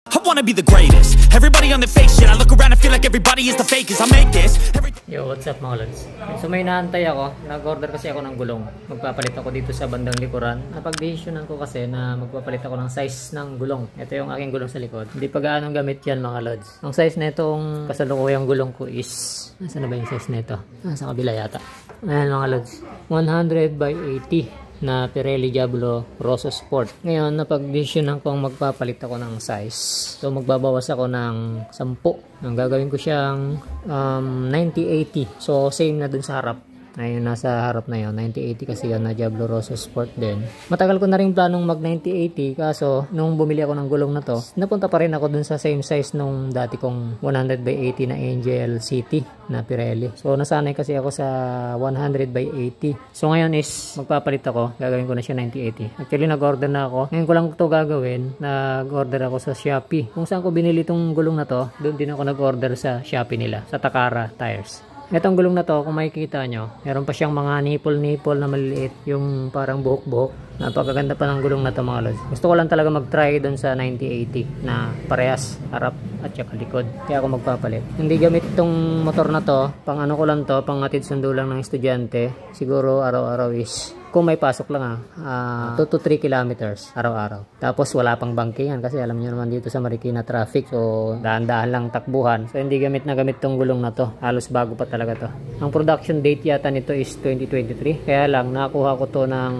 I wanna be the greatest. Everybody on the fake shit. I look around and feel like everybody is the fakest. I make this. Yo, what's up mga lods? So may naantay ako. Nag-order kasi ako ng gulong. Magpapalit ako dito sa bandang likuran. Napag-desisyonan ko kasi na magpapalit ako ng size ng gulong. Ito yung aking gulong sa likod. Hindi pa gaano gamit yan mga lods. Ang size na itong kasalukuyang gulong ko is... Nasaan na ba yung size na ito? Sa kabila yata. Ayan mga lods. 100 by 80. Na Pirelli Diablo Rosso Sport. Ngayon, napag-desisyonan kong magpapalit ako ng size. So, magbabawas ako ng 10. Ang gagawin ko siyang 90-80. So, same na dun sa harap. Ngayon, nasa harap na yun. 90-80 kasi yan na Diablo Rosso Sport din. Matagal ko na rin planong mag 90-80. Kaso, nung bumili ako ng gulong na to, napunta pa rin ako dun sa same size nung dati kong 100 by 80 na Angel City na Pirelli. So, nasanay kasi ako sa 100 by 80. So, ngayon is magpapalit ako. Gagawin ko na siya 90-80. Actually, nag-order na ako. Ngayon ko lang ito gagawin. Nag-order ako sa Shopee. Kung saan ko binili itong gulong na to, doon din ako nag-order sa Shopee nila. Sa Takara Tires. Itong gulong na to, kung makikita nyo, meron pa siyang mga nipple na maliliit. Yung parang buhok-buhok. Napakaganda pa ng gulong na to mga lods. Gusto ko lang talaga mag-try doon sa 90-80 na parehas, harap at saka likod. Kaya ako magpapalit. Hindi gamit itong motor na to. Pang ano ko lang to, pang atid sundo lang ng estudyante. Siguro araw-araw is, kung may pasok lang 2 to 3 kilometers araw-araw. Tapos wala pang bangkingan kasi alam niyo naman dito sa Marikina traffic. So daan-daan lang takbuhan. So hindi gamit na gamit tong gulong na to. Halos bago pa talaga to. Ang production date yata nito is 2023. Kaya lang nakuha ko to ng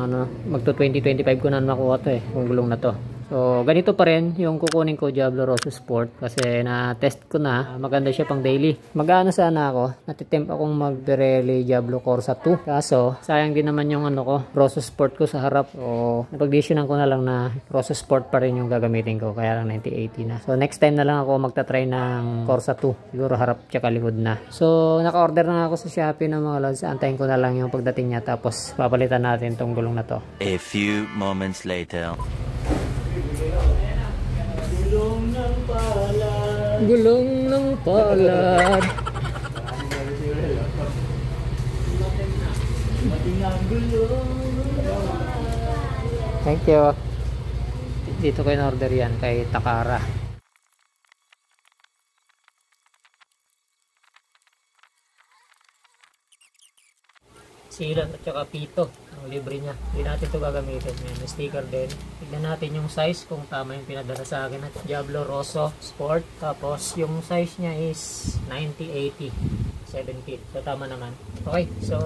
magto 2025 ko na makuha to yung gulong na to. So, ganito pa rin yung kukunin ko Diablo Rosso Sport kasi na-test ko na. Maganda siya pang daily. Mag-ano sana ako, natitempt akong mag-Pirelli Diablo Corsa 2. Kaso, sayang din naman yung Rosso Sport ko sa harap. So, napag-desisyonan ko na lang na Rosso Sport pa rin yung gagamitin ko. Kaya lang 90-80 na. So, next time na lang ako magta-try ng Corsa 2. Siguro harap tsaka likod na. So, naka-order na ako sa Shopee ng mga lods. Antayin ko na lang yung pagdating niya. Tapos, papalitan natin tong gulong na to. A few moments later. Gulong ng palad. Gulong ng palad. Thank you. Dito ko in-order yan kay Takara. Silat at saka pito ang libre niya. Hindi natin ito gagamitin. May sticker din. Tignan natin yung size kung tama yung pinadala sa akin at Diablo Rosso Sport. Tapos yung size niya is 90-80 17. So tama naman. Okay, so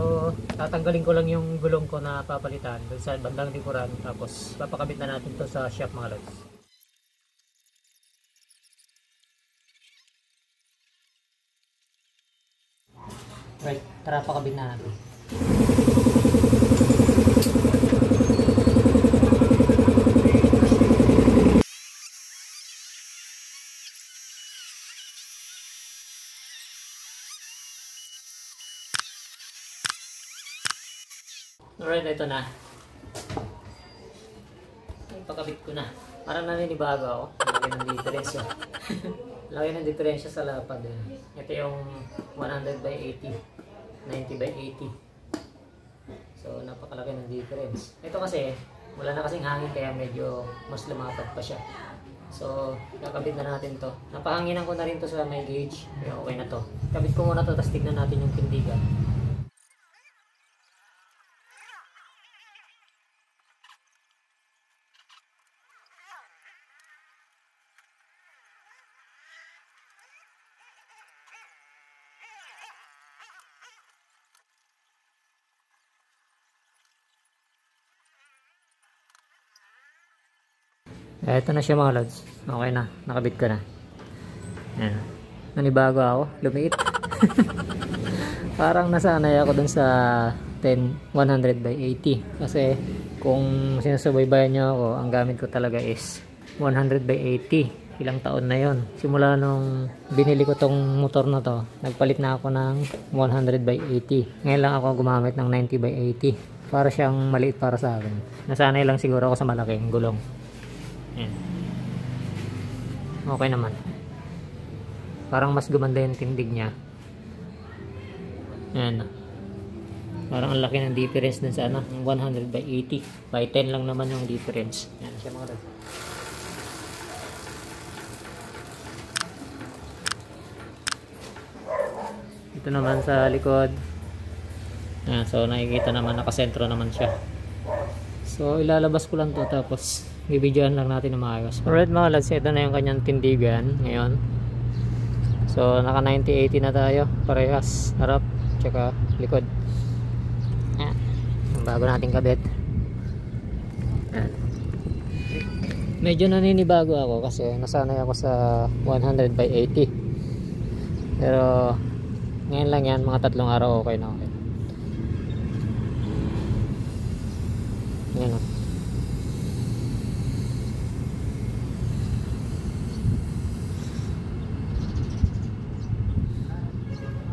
tatanggalin ko lang yung gulong ko na papalitan dun sa bandang likuran. Tapos papakabit na natin to sa shop mga lods. Right, tara pakabit na natin. Alright, ito na. Ipakabit ko na. Parang naninibago ako. Laki ng diferensya. Laki ng diferensya sa lapad. Ito yung 100 by 80. 90 by 80. So, napakalaki ng difference. Ito kasi, wala na kasing hangin kaya medyo mas lumapad pa siya. So, kakabit na natin to. Napahanginan ko na rin to sa may gauge. Kaya okay na to. Kabit ko muna to, tapos tignan natin yung pindigan. Ito na siya mga lods. Okay na. Nakabit ko na. Ayan. Nanibago ako. Lumiit. Parang nasanay ako dun sa 100 by 80. Kasi kung sinusubaybayan nyo ako, ang gamit ko talaga is 100 by 80. Ilang taon na yon. Simula nung binili ko tong motor na to, nagpalit na ako ng 100 by 80. Ngayon lang ako gumamit ng 90 by 80. Para siyang maliit para sa akin. Nasanay lang siguro ako sa malaking gulong. Ayan. Okay naman. Parang mas gumanda yung tindig niya. Ayan. Parang ang laki ng difference dun sa 100 by 80. By 10 lang naman yung difference. Ayan siya mga lods. Ito naman sa likod. So nakikita naman, nakasentro naman siya. So ilalabas ko lang to, tapos bibidyoan lang natin na maayos. Alright mga lads, ito na yung kanyang tindigan ngayon. So naka 90-80 na tayo, parehas, harap tsaka likod. Bago nating kabit. Medyo naninibago ako kasi nasanay ako sa 100/80. Pero ngayon lang yan, mga 3 araw okay na okay. Yan o.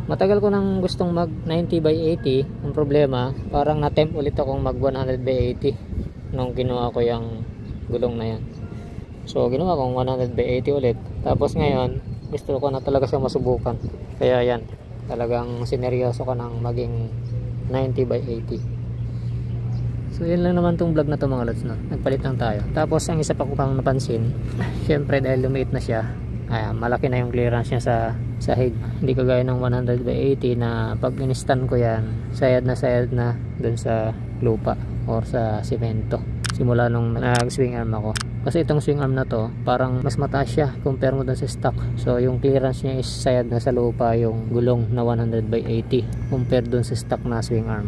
Matagal ko nang gustong mag 90/80. Ang problema, parang na-tempt ulit akong mag 100/80 nung ginawa ko yung gulong na yan. So ginawa kong 100/80 ulit. Tapos ngayon, gusto ko na talaga siya masubukan. Kaya yan, talagang sineryoso ko nang maging 90/80. So yun lang naman tong vlog na to mga lods, no? Nagpalit lang tayo. Tapos ang isa pa ko pang napansin, syempre dahil lumiit na siya, malaki na yung clearance niya sa sahig. Hindi kagaya ng 100/80 na pag in-stand ko yan, sayad na dun sa lupa or sa simento simula nung nag-swing arm ako. Kasi itong swing arm na to, parang mas mataas siya compare mo dun sa stock. So yung clearance niya is sayad na sa lupa yung gulong na 100/80 compare dun sa stock na swing arm.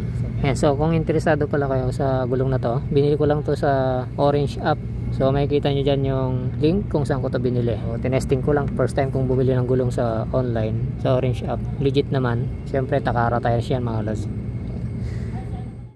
So kung interesado pala kayo sa gulong na to, binili ko lang to sa Orange app. So makikita nyo dyan yung link kung saan ko to binili. So tinesting ko lang, first time kong bumili ng gulong sa online, sa Orange app. Legit naman, syempre Takara tires yan mga lods.